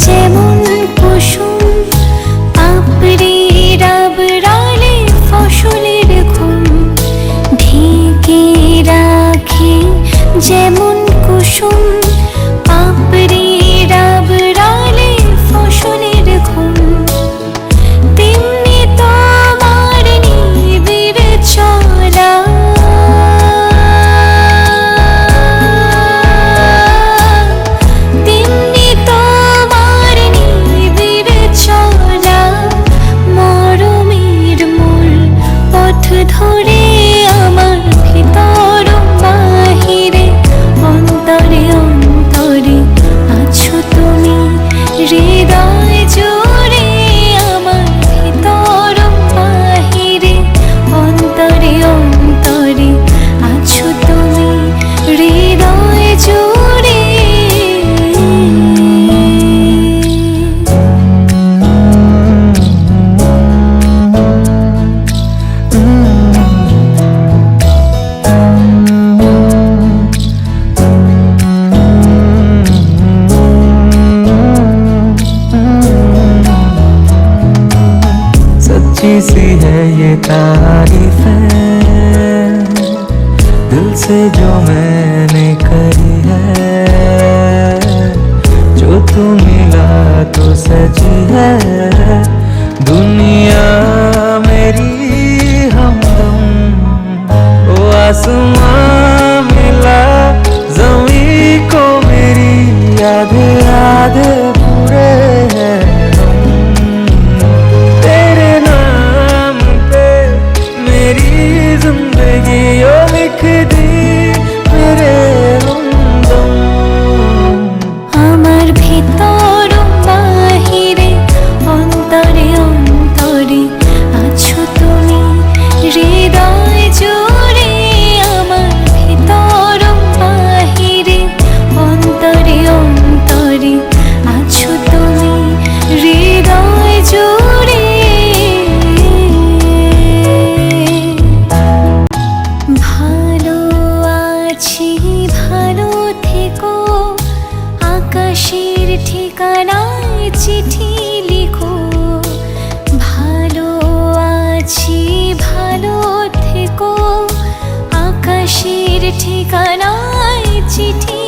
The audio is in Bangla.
যেমন কুসুম পাপড়ির আবরালে ফসলের ঘুম ঢেকে রাখে। যেমন কুসুম পাপড়ির আবরালে ফসলের ঘুম, তেমনি তোমার নিবিড় চলা ধরে আমার ভিতর বাহিরে অন্তরে অন্তরে আছো তুমি। হৃদয় জুড়ে আমার ভিতর বাহিরে অন্তরে অন্তরে আছো তুমি। হৃদয় জুড়ে सच्ची सी है ये तारीफ है दिल से जो मैंने करी है। जो तू मिला तो सजी है दुनिया मेरी हमदम। ओ आसमां मिला ज़मीं को मेरी आधे आधे पूरे हैं। जिंदगी यो लिख दी मेरे हमदम। আমার ভিতর বাহিরে অন্তরে অন্তরে আছো তুমি। হৃদয় জুড়ে আমার ভিতর বাহিরে অন্তরে অন্তরে আছো তুমি। হৃদয় জুড়ে ভালো আছি ভালো থেকো, আকাশের ঠিকানায় চিঠি লিখো। ভালো আছি ভালো থেকো, আকাশের ঠিকানায় চিঠি